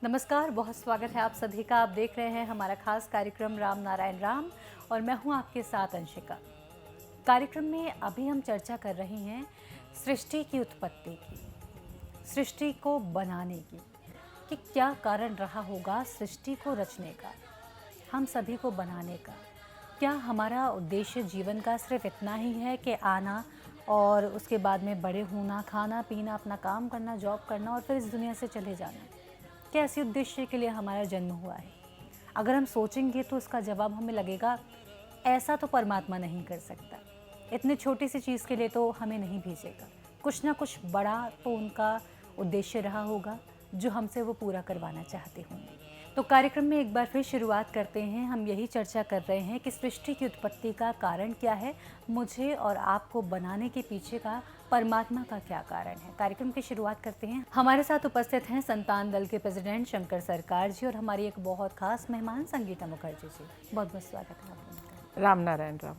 नमस्कार, बहुत स्वागत है आप सभी का। आप देख रहे हैं हमारा खास कार्यक्रम राम नारायण राम और मैं हूं आपके साथ अंशिका। कार्यक्रम में अभी हम चर्चा कर रहे हैं सृष्टि की उत्पत्ति की, सृष्टि को बनाने की, कि क्या कारण रहा होगा सृष्टि को रचने का, हम सभी को बनाने का। क्या हमारा उद्देश्य जीवन का सिर्फ इतना ही है कि आना और उसके बाद में बड़े होना, खाना पीना, अपना काम करना, जॉब करना और फिर इस दुनिया से चले जाना? क्या ऐसे उद्देश्य के लिए हमारा जन्म हुआ है? अगर हम सोचेंगे तो इसका जवाब हमें लगेगा ऐसा तो परमात्मा नहीं कर सकता। इतनी छोटी सी चीज़ के लिए तो हमें नहीं भेजेगा। कुछ ना कुछ बड़ा तो उनका उद्देश्य रहा होगा जो हमसे वो पूरा करवाना चाहते होंगे। तो कार्यक्रम में एक बार फिर शुरुआत करते हैं। हम यही चर्चा कर रहे हैं कि सृष्टि की उत्पत्ति का कारण क्या है, मुझे और आपको बनाने के पीछे का परमात्मा का क्या कारण है। कार्यक्रम की शुरुआत करते हैं। हमारे साथ उपस्थित हैं संतान दल के प्रेसिडेंट शंकर सरकार जी और हमारी एक बहुत खास मेहमान संगीता मुखर्जी जी। बहुत बहुत स्वागत है आपका। राम नारायण राम।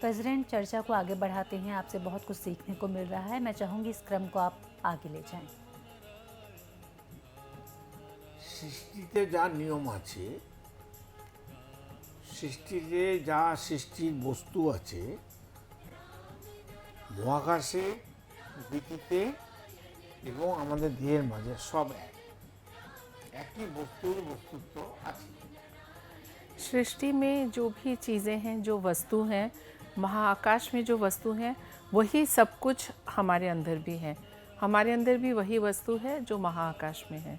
प्रेसिडेंट, चर्चा को आगे बढ़ाते हैं। आपसे बहुत कुछ सीखने को मिल रहा है। मैं चाहूँगी इस क्रम को आप आगे ले जाएं। সৃষ্টিতে যা নিয়ম আছে, সৃষ্টিতে যা সৃষ্টির বস্তু আছে, মহাকাশে, পৃথিবীতে এবং আমাদের দেহের মাঝে সব একই বস্তুর বস্তুত্ব আছে। सृष्टि में जो भी चीज़ें हैं, जो वस्तु हैं, महाआकाश में जो वस्तु हैं, वही सब कुछ हमारे अंदर भी है। हमारे अंदर भी वही वस्तु है जो महाआकाश में है।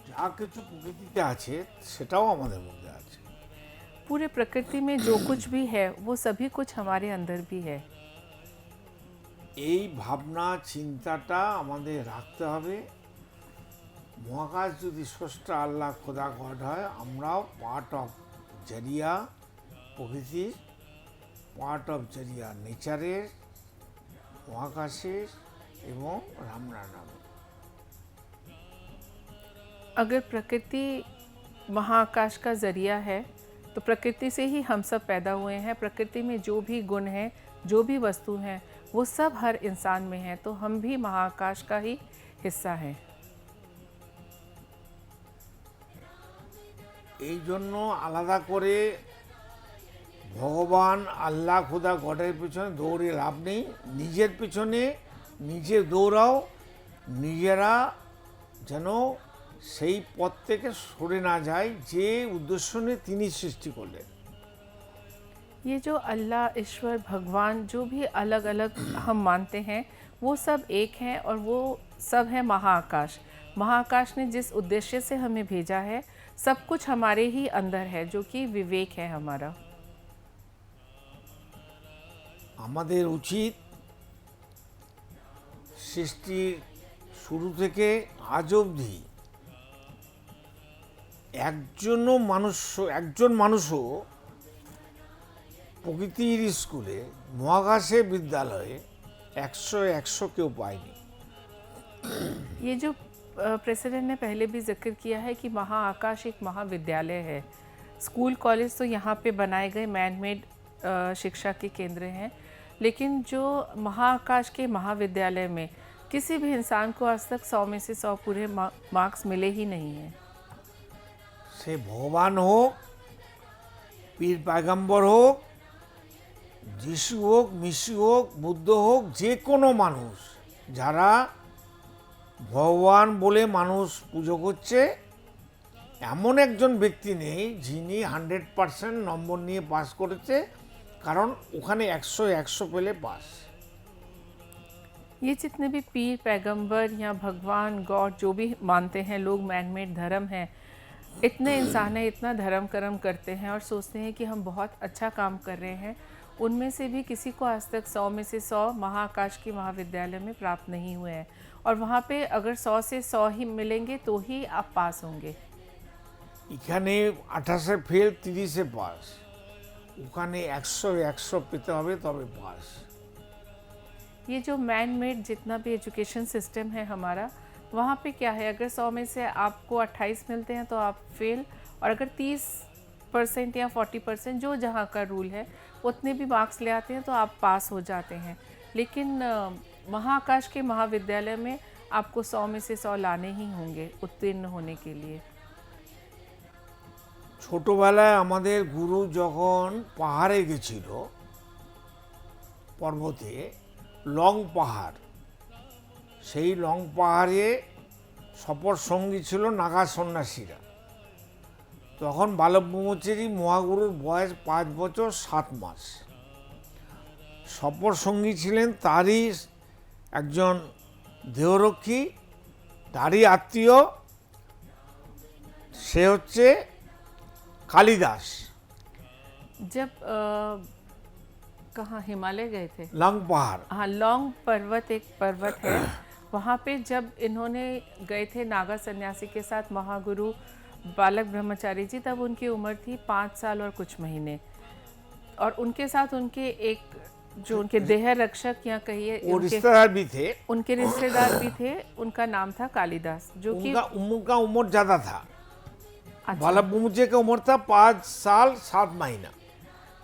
যা কিছু প্রকৃতিতে আছে সেটাও আমাদের মধ্যে আছে। पूरे प्रकृति में जो कुछ भी है वो सभी कुछ हमारे अंदर भी है। এই ভাবনা চিন্তাটা আমাদের রাখতে হবে। মহাকাশ যদি স্রষ্টা আল্লাহ খোদা গড হয়, আমরাও পার্ট অফ জরিয়া প্রকৃতির, পার্ট অফ জরিয়া নেচারের, মহাকাশের এবং রামনার নামে। अगर प्रकृति महाआकाश का ज़रिया है तो प्रकृति से ही हम सब पैदा हुए हैं। प्रकृति में जो भी गुण हैं, जो भी वस्तु हैं, वो सब हर इंसान में है, तो हम भी महाआकाश का ही हिस्सा हैं। এই জন্য আলাদা করে ভগবান আল্লাহ খোদা গডের পিছনে দৌড়ে লাভ নেই। নিজের পিছনে নিজে দৌড়াও, নিজেরা যেন সেই পথ থেকে সরে না যায় যে উদ্দেশ্য নিয়ে তিনি সৃষ্টি করলেন। ये जो अल्लाह, ईश्वर, भगवान जो भी अलग अलग हम मानते हैं वो सब एक हैं और वो सब है महाआकाश। महाआकाश ने जिस उद्देश्य से हमें भेजा है सब कुछ हमारे ही अंदर है, जो कि विवेक है हमारा। আমাদের উচিত সৃষ্টির শুরু থেকে আজ অবধি একজন মানুষও প্রকৃতির স্কুলে, মহাকাশে, বিদ্যালয়ে 100 কেউ পায়নি। ये जो प्रेसिडेंट ने पहले भी जिक्र किया है कि महाआकाश एक महाविद्यालय है। स्कूल कॉलेज तो यहाँ पे बनाए गए मैन मेड शिक्षा के केंद्र हैं, लेकिन जो महाआकाश के महाविद्यालय में किसी भी इंसान को आज तक 100 में से 100 पूरे मार्क्स मिले ही नहीं हैं। সে ভগবান হোক, পীর পয়গম্বর হোক, যিশু হোক, মিশু হোক, বুদ্ধ হোক, যে কোনো মানুষ যারা ভগবান বলে মানুষ পুজো করছে, এমন একজন ব্যক্তি নেই যিনি 100% নম্বর নিয়ে পাস করেছে, কারণ ওখানে 100 পেলে পাস। ये जितने भी पीर, पैगंबर या भगवान, गॉड जो भी मानते हैं लोग, मैन मेड धर्म हैं, इतने इंसान हैं, इतना धर्म कर्म करते हैं और सोचते हैं कि हम बहुत अच्छा काम कर रहे हैं, उनमें से भी किसी को आज तक 100 में से 100 महाआकाश के महाविद्यालय में प्राप्त नहीं हुए हैं। और वहाँ पे अगर 100 से 100 ही मिलेंगे तो ही आप पास होंगे। এখানে 28 ফেল, 30 পাস, ওখানে 100 পেতে হবে তবে পাস। ये जो मैन मेड जितना भी एजुकेशन सिस्टम है हमारा, वहाँ पे क्या है, अगर 100 में से आपको 28 मिलते हैं तो आप फेल, और अगर 30% या 40% जो जहाँ का रूल है उतने भी मार्क्स ले आते हैं तो आप पास हो जाते हैं। लेकिन महाआकाश के महाविद्यालय में आपको 100 में से 100 लाने ही होंगे उत्तीर्ण होने के लिए। ছোটবেলায় আমাদের গুরু যখন পাহাড়ে গেছিল পর্বতে, লং পাহাড়, সেই লং পাহাড়ে সফর সঙ্গী ছিল নাগা সন্ন্যাসীরা। তখন বালক ব্রহ্মচারী মহাগুরুর বয়স 5 বছর 7 মাস। সফর সঙ্গী ছিলেন তারই একজন দেহরক্ষী, তারই আত্মীয়, সে হচ্ছে कालिदास। जब कहाँ हिमालय गए थे? लंग पहाड़। हाँ, लौंग पर्वत एक पर्वत है। वहाँ पे जब इन्होंने गए थे नागा सन्यासी के साथ महागुरु बालक ब्रह्मचारी जी, तब उनकी उम्र थी 5 साल और कुछ महीने। और उनके साथ उनके एक जो उनके देह रक्षक या कहिए वो रिश्तेदार भी थे, उनके रिश्तेदार भी थे। उनका नाम था कालिदास, जो कि उनका उम्र ज़्यादा था। अच्छा। बालक ब्रह्मचारी का उम्र था 5 साल 7 महीना।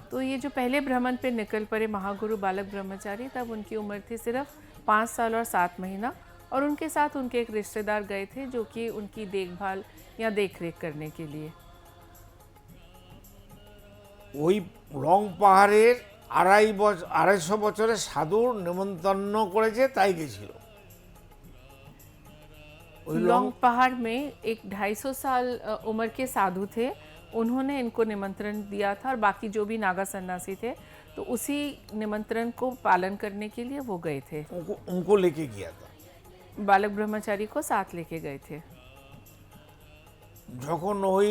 तो ये जो पहले भ्रमण पे निकल पड़े महागुरु बालक ब्रह्मचारी, तब उनकी उम्र थी सिर्फ 5 साल और 7 महीना। और उनके साथ उनके एक रिश्तेदार गए थे जो कि उनकी देखभाल या देखरेख करने के लिए। ওই লং পাহাড়ের 250 বছরের সাধুর নিমন্ত্রণ করেছে, তাই গেছিল। लौंग पहाड़ में एक 250 साल उम्र के साधु थे, उन्होंने इनको निमंत्रण दिया था। और बाकी जो भी नागा सन्यासी थे, तो उसी निमंत्रण को पालन करने के लिए वो गए थे। उनको लेके गया था। बालक ब्रह्मचारी को साथ लेके गए थे। যখন ওই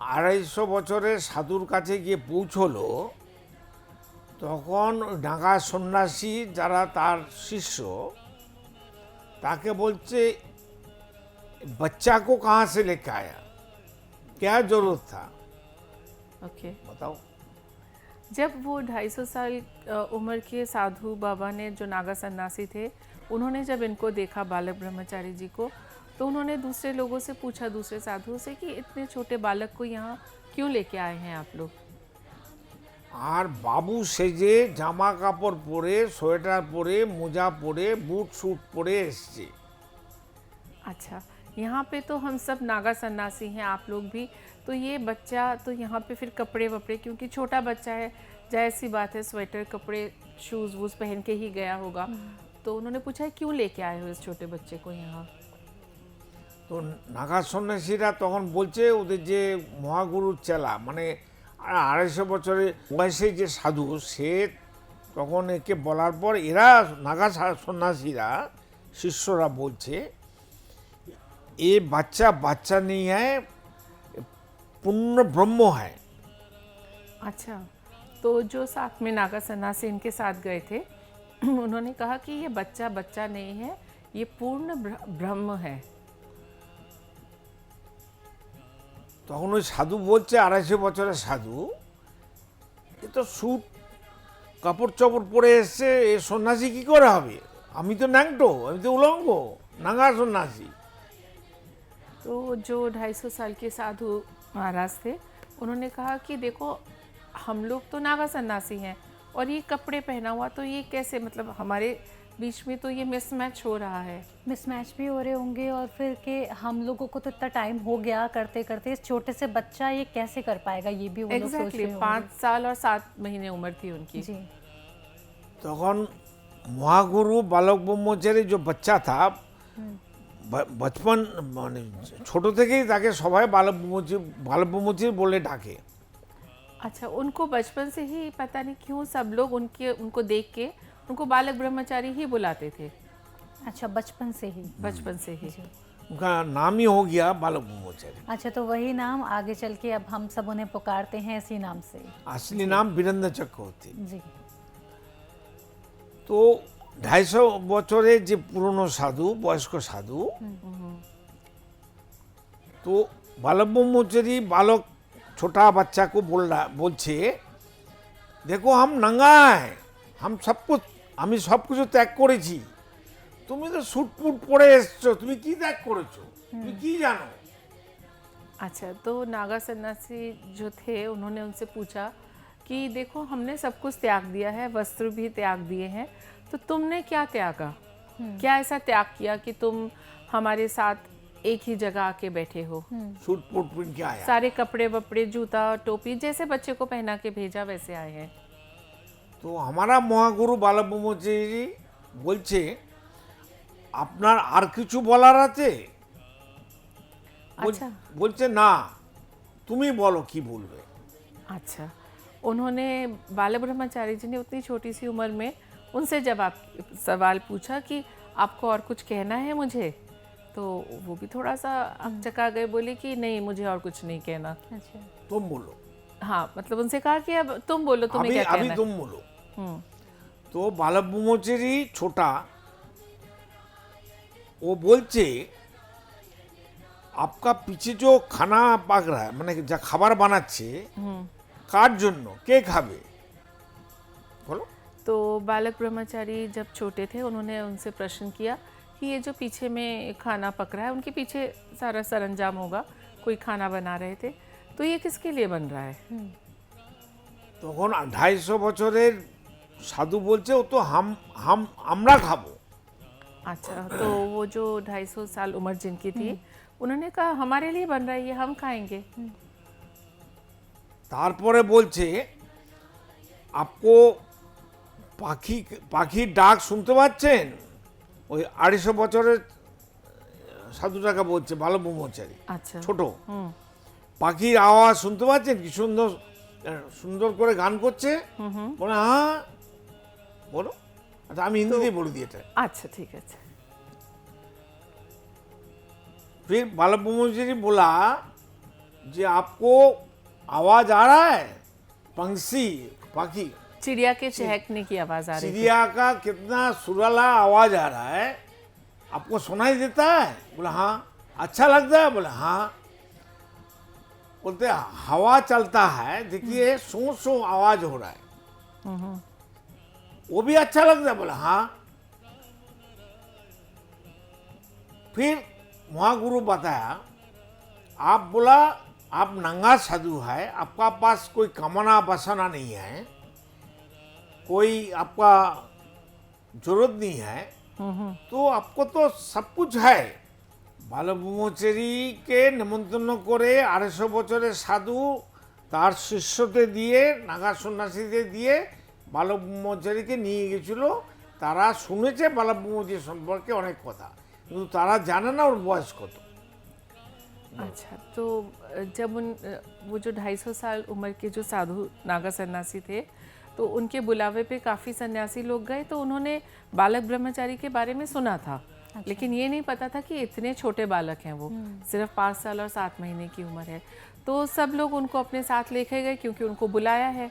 250 বছরের সাধুর কাছে গিয়ে পৌঁছলো, তখন নাগা সন্ন্যাসী যারা তার শিষ্য তাকে বলছে, बच्चा को कहाँ से लेके आया, क्या जरूरत था, ओके। बताओ। जब वो 250 साल उम्र के साधु बाबा ने, जो नागा सन्यासी थे, उन्होंने जब इनको देखा बालक ब्रह्मचारी जी को, तो उन्होंने दूसरे लोगों से पूछा, दूसरे साधुओं से, कि इतने छोटे बालक को यहाँ क्यों लेके आए हैं आप लोग। আর বাবু সেজে জামা কাপড় পরে, সোয়েটার পরে, মোজা পরে, বুট স্যুট পরে এসছে। अच्छा, यहाँ पे तो हम सब नागा सन्यासी हैं, आप लोग भी। तो ये बच्चा तो यहाँ पे फिर कपड़े वपड़े, क्योंकि छोटा बच्चा है, जाहिर सी बात है स्वेटर कपड़े शूज़ वूज़ पहन के ही गया होगा। तो उन्होंने पूछा क्यों लेके आए हो इस छोटे बच्चे को यहाँ। তো নাগা সন্ন্যাসীরা তখন বলছে, ওদের যে মহাগুরুর চেলা, মানে 250 বছরের বয়সে যে সাধু, সে তখন একে বলার পর এরা নাগা সন্ন্যাসীরা শিষ্যরা বলছে, ये बच्चा बच्चा नहीं है, पूर्ण ब्रह्म है। अच्छा, तो जो साथ में नागा सन्यासी इनके साथ गए थे, उन्होंने कहा कि ये बच्चा बच्चा नहीं है, ये पूर्ण ब्रह्म है। তখন ওই সাধু বলছে, 250 বছরের সাধু, এ তো স্যুট কাপড় চোপড় পরে এসছে, এ সন্ন্যাসী কী করে হবে, আমি তো ন্যাংটো, আমি তো উলঙ্গ, নাগা সন্ন্যাসী। तो जो 250 साल के साधु महाराज थे, उन्होंने कहा कि देखो, हम लोग तो नागा सन्यासी हैं, और ये कपड़े पहना हुआ, तो ये कैसे, मतलब हमारे बीच में तो ये मिसमैच हो रहा है। मिसमैच भी हो रहे होंगे, और फिर के हम लोगों को तो इतना टाइम हो गया करते करते, इस छोटे से बच्चा ये कैसे कर पाएगा, ये भी वो लोग सोच एग्जैक्टली, रहे 5 साल और 7 महीने उम्र थी उनकी। जी। তখন মহাগুরু বালক ব্রহ্মচারী যে বাচ্চা থা, বচপন মানে ছোট থেকেই তাকে সবাই বালক ব্রহ্মচারী বলে ডাকে। अच्छा, उनको बचपन से ही पता नहीं क्यों सब लोग उनको देख के उनको बालक ब्रह्मचारी ही बुलाते थे। अच्छा, बचपन से ही। बचपन से ही। उनका नाम ही हो गया बालक ब्रह्मचारी। अच्छा, तो वही नाम आगे चल के अब हम सब उन्हें पुकारते हैं इसी नाम से। असली नाम বীরেন্দ্র চক্রবর্তী। जी। তো 250 বছরের যে পুরনো সাধু, বয়স্ক সাধু, তো বালক ব্রহ্মচারী বালক छोटा बच्चा को बोलছে, দেখো हम नंगा है, हम सब कुछ, আমি সব কিছু ত্যাগ করেছি, তুমি তো স্যুট পুট পরে এসছো, তুমি কি ত্যাগ করেছো, তুমি কি জানো। अच्छा, तो नागा सन्यासी जो थे, उन्होंने उनसे पूछा कि देखो, हमने सब कुछ त्याग दिया है, वस्त्र भी त्याग दिए हैं, तो तुमने क्या त्यागा, क्या ऐसा त्याग किया कि तुम हमारे साथ एक ही जगह आके बैठे हो? सूट बूट पहन के आया। सारे कपड़े वपड़े, जूता टोपी जैसे बच्चे को पहना के भेजा वैसे आए हैं। তো हमारा মহাগুরু বালব্রহ্মচারী বলছে আপনার আর কিছু বলার আছে? अच्छा বলছে না, তুমি বলো কি বলবে। अच्छा, उन्होंने बाल ब्रह्मचारी जी ने उतनी छोटी सी उम्र में उनसे जब आप सवाल पूछा कि आपको और कुछ कहना है मुझे, तो वो भी थोड़ा सा अकचका गए, बोले कि नहीं मुझे और कुछ नहीं कहना। अच्छा। तुम बोलो, हाँ, मतलब उनसे कहा कि अब तुम बोलो, तुम्हें अभी क्या अभी कहना तुम बोलो। है। तो बालब्रह्मचारी छोटा वो बोलছে आपका पीछे जो खाना पाक रहा है মানে যা খাবার বানাচ্ছে কার জন্য, কে খাবে বলো। तो बालक ब्रह्मचारी जब छोटे थे उन्होंने उनसे प्रश्न किया कि ये जो पीछे में खाना पक रहा है, उनके पीछे सारा सरंजाम होगा, कोई खाना बना रहे थे, तो ये किसके लिए बन रहा है? তখন 250 বছরের সাধু বলছে ও তো আমরা খাবো। अच्छा, तो वो जो 250 साल उम्र जिनकी थी, उन्होंने कहा हमारे लिए बन रहा है, ये हम खाएंगे। তারপরে বলছে আপকো পাখির ডাক শুনতে পাচ্ছেন? ওই 250 বছরের সাধুটাকে বলছে বালব্রহ্মচারী अच्छा ছোট, পাখির আওয়াজ শুনতে পাচ্ছেন? কি সুন্দর সুন্দর করে গান করছে। বলে হ্যাঁ বলো। আচ্ছা আমি হিন্দিতে বলে দিই এটা। अच्छा ठीक है। फिर बालब्रह्मचारी बोला जी आपको आवाज आ रहा है? पंछी पाखी चिड़िया के चहकने की आवाज आ रही थी। चिड़िया का कितना सुरीला आवाज आ रहा है, आपको सुनाई देता है? बोला हाँ। अच्छा लगता है? बोला हाँ। बोलते हवा चलता है, देखिए सो सो आवाज हो रहा है, वो भी अच्छा लगता है? बोला हाँ। फिर महागुरु बताया आप बोला आप नंगा साधु है, आपका पास कोई कामना वासना नहीं है, कोई आपका जरूरत नहीं है, तो आपको तो सब कुछ है। বালব্রহ্মচারীকে নিমন্ত্রণ করে 250 বছরের সাধু তার শিষ্যতে দিয়ে নাগা সন্ন্যাসীদের দিয়ে বালব্রহ্মচারীকে নিয়ে গেছিল। তারা শুনেছে বালব্রহ্মচারী সম্পর্কে অনেক কথা, কিন্তু তারা জানে না ওর বয়স কত। अच्छा, तो जब वो जो 250 साल उम्र के जो साधु नागा सन्यासी थे, तो उनके बुलावे पे काफ़ी सन्यासी लोग गए, तो उन्होंने बालक ब्रह्मचारी के बारे में सुना था। अच्छा। लेकिन ये नहीं पता था कि इतने छोटे बालक हैं वो, सिर्फ 5 साल और 7 महीने की उम्र है। तो सब लोग उनको अपने साथ लेके गए क्योंकि उनको बुलाया है,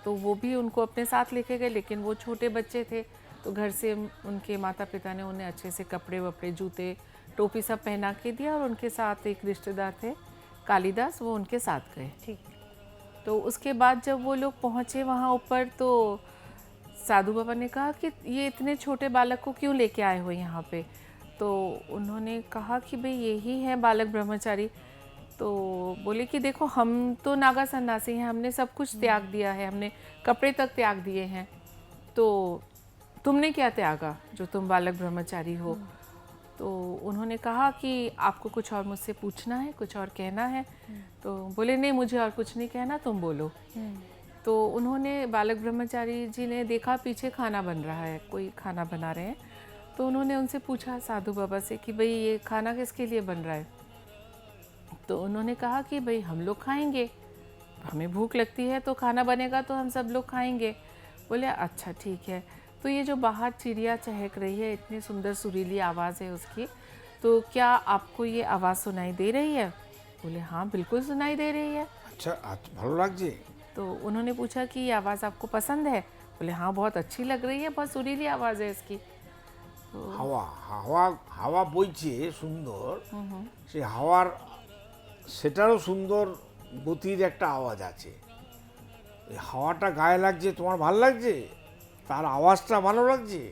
तो वो भी उनको अपने साथ लेके गए, लेकिन वो छोटे बच्चे थे, तो घर से उनके माता पिता ने उन्हें अच्छे से कपड़े वपड़े, जूते टोपी सब पहना के दिया, और उनके साथ एक रिश्तेदार थे कालिदास, वो उनके साथ गए। ठीक। तो उसके बाद जब वो लोग पहुँचे वहाँ ऊपर, तो साधु बाबा ने कहा कि ये इतने छोटे बालक को क्यों लेके आए हो यहाँ पे? तो उन्होंने कहा कि भाई यही है बालक ब्रह्मचारी। तो बोले कि देखो हम तो नागा सन्यासी हैं, हमने सब कुछ त्याग दिया है, हमने कपड़े तक त्याग दिए हैं, तो तुमने क्या त्यागा जो तुम बालक ब्रह्मचारी हो? तो उन्होंने कहा कि आपको कुछ और मुझसे पूछना है, कुछ और कहना है? तो बोले नहीं मुझे और कुछ नहीं कहना, तुम बोलो। तो उन्होंने बालक ब्रह्मचारी जी ने देखा पीछे खाना बन रहा है, कोई खाना बना रहे हैं, तो उन्होंने उनसे पूछा साधु बाबा से कि भाई ये खाना किसके लिए बन रहा है? तो उन्होंने कहा कि भाई हम लोग खाएंगे, हमें भूख लगती है तो खाना बनेगा तो हम सब लोग खाएंगे। बोले अच्छा ठीक है। तो ये जो बाहर चिड़िया चहक रही है, इतनी सुंदर सुरीली आवाज़ है उसकी, तो क्या आपको ये आवाज़ सुनाई दे रही है? बोले हाँ बिल्कुल सुनाई दे रही है। अच्छा ভালো লাগছে? तो उन्होंने पूछा कि ये आवाज़ आपको पसंद है? बोले हाँ बहुत अच्छी लग रही है, बहुत सुरीली आवाज़ है इसकी। হাওয়া হাওয়া হাওয়া বইছে সুন্দর, সে হাওয়ার সেটারও সুন্দর গতির একটা আওয়াজ আছে। এই হাওয়াটা গায়ে লাগছে, তোমার ভালো লাগছে? তার আওয়াজটা ভালো লাগছে?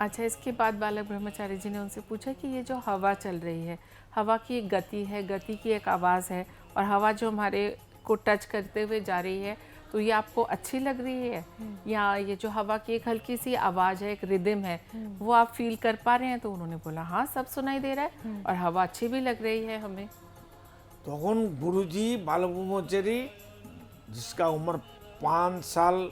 अच्छा, इसके बाद बालक ब्रह्मचारी जी ने उनसे पूछा कि ये जो हवा चल रही है, हवा की एक गति है, गति की एक आवाज़ है, और हवा जो हमारे को टच करते हुए जा रही है, तो ये आपको अच्छी लग रही है, या ये जो हवा की एक हल्की सी आवाज़ है, एक रिदम है, वो आप फील कर पा रहे हैं? तो उन्होंने बोला हाँ, सब सुनाई दे रहा है और हवा अच्छी भी लग रही है हमें। তখন गुरुजी बालब्रह्मचारी जिसका उम्र 5 साल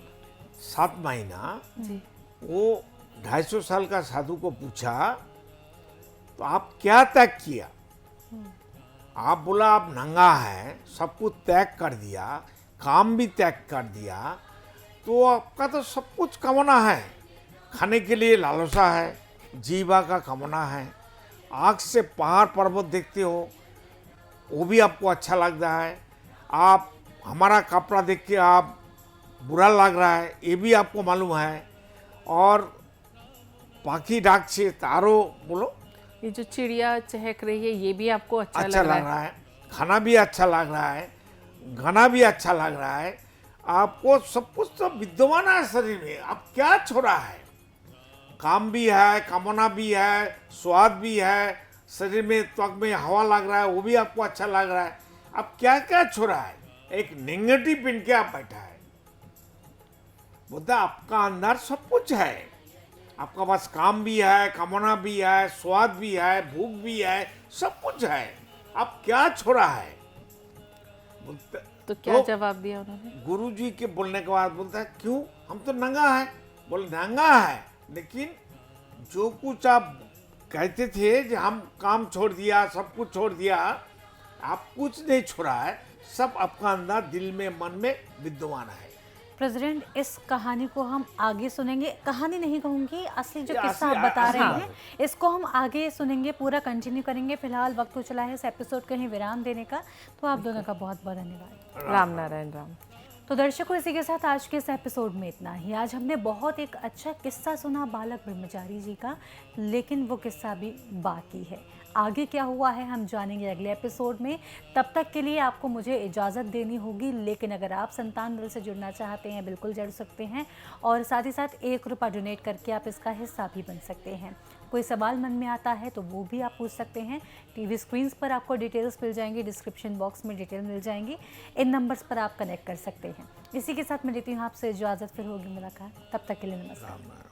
7 महीना, जी। वो 250 साल का साधु को पूछा तो आप क्या त्याग किया? आप बोला आप नंगा है, सब कुछ त्याग कर दिया, काम भी त्याग कर दिया, तो आपका तो सब कुछ कामना है, खाने के लिए लालसा है, जीवा का कामना है, आँख से पहाड़ पर्वत देखते हो वो भी आपको अच्छा लग रहा है, आप हमारा कपड़ा देख के आप बुरा लग रहा है ये भी आपको मालूम है, और पाखी डाक से तारो बोलो ये जो चिड़िया चहक रही है ये भी आपको अच्छा अच्छा लग लग रहा है, खाना भी अच्छा लग रहा है, गाना भी अच्छा लग रहा है, आपको सब कुछ तो विद्यमान है शरीर में, आप क्या छोड़ा है? काम भी है, कामना भी है, स्वाद भी है, शरीर में त्वक में हवा लग रहा है वो भी आपको अच्छा लग रहा है, आप क्या क्या छोड़ा है? एक नेगेटिव पिन के आप बैठा है, बोलता आपका अंदर सब कुछ है, आपका पास काम भी है, कामना भी है, स्वाद भी है, भूख भी है, सब कुछ है, आप क्या छोड़ा है? बोलता तो क्या जवाब दिया उन्होंने? गुरुजी के बोलने के बाद बोलता है क्यों, हम तो नंगा है। बोले नंगा है लेकिन जो कुछ आप कहते थे कि हम काम छोड़ दिया, सब कुछ छोड़ दिया, आप कुछ नहीं छोड़ा है, सब आपका अंदर दिल में मन में विद्यमान है। प्रेसिडेंट, इस कहानी को हम आगे सुनेंगे, कहानी नहीं कहूँगी, असली जो ये किस्सा असली- आप बता असली रहे बात हैं इसको हम आगे सुनेंगे, पूरा कंटिन्यू करेंगे। फिलहाल वक्त हो चला है इस एपिसोड कहीं विराम देने का, तो आप दोनों का बहुत बहुत धन्यवाद। राम नारायण राम। तो दर्शकों, इसी के साथ आज के इस एपिसोड में इतना ही। आज हमने बहुत एक अच्छा किस्सा सुना बालक ब्रह्मचारी जी का, लेकिन वो किस्सा भी बाकी है। आगे क्या हुआ है हम जानेंगे अगले एपिसोड में। तब तक के लिए आपको मुझे इजाज़त देनी होगी, लेकिन अगर आप संतान दल से जुड़ना चाहते हैं बिल्कुल जुड़ सकते हैं, और साथ ही साथ 1 रुपया डोनेट करके आप इसका हिस्सा भी बन सकते हैं। कोई सवाल मन में आता है तो वो भी आप पूछ सकते हैं। टीवी स्क्रीन्स पर आपको डिटेल्स मिल जाएंगी, डिस्क्रिप्शन बॉक्स में डिटेल मिल जाएंगी, इन नंबर्स पर आप कनेक्ट कर सकते हैं। इसी के साथ मैं लेती हूँ आपसे इजाज़त, फिर होगी मुलाकात, तब तक के लिए नमस्कार।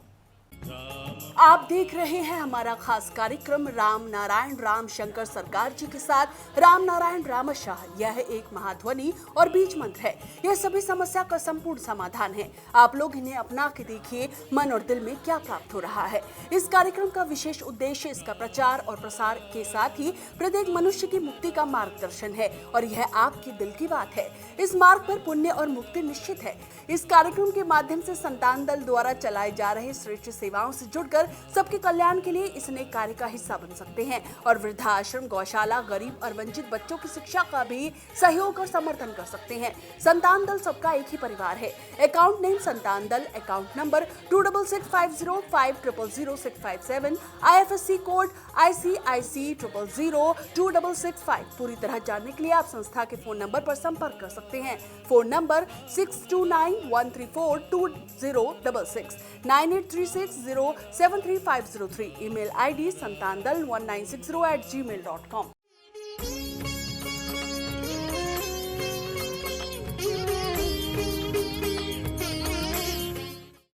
आप देख रहे हैं हमारा खास कार्यक्रम राम नारायण राम शंकर सरकार जी के साथ राम नारायण रामशाह। यह एक महाध्वनि और बीज मंत्र है। यह सभी समस्या का संपूर्ण समाधान है। आप लोग इन्हें अपना के देखिए, मन और दिल में क्या प्राप्त हो रहा है। इस कार्यक्रम का विशेष उद्देश्य इसका प्रचार और प्रसार के साथ ही प्रत्येक मनुष्य की मुक्ति का मार्गदर्शन है, और यह आपके दिल की बात है। इस मार्ग पर पुण्य और मुक्ति निश्चित है। इस कार्यक्रम के माध्यम से संतान दल द्वारा चलाए जा रहे श्रेष्ठ सेवाओं से जुड़कर सबके कल्याण के लिए इस नए कार्य का हिस्सा बन सकते हैं, और वृद्धाश्रम, गौशाला, गरीब और वंचित बच्चों की शिक्षा का भी सहयोग और समर्थन कर सकते हैं। संतान दल सबका एक ही परिवार है। अकाउंट नेम संतान दल, account number 266505000657, IFSC code ICIC 0002665। पूरी तरह जानने के लिए आप संस्था के फोन नंबर पर संपर्क कर सकते हैं। Phone number 6291342066, 9836073503, email ID santandal1960@gmail.com।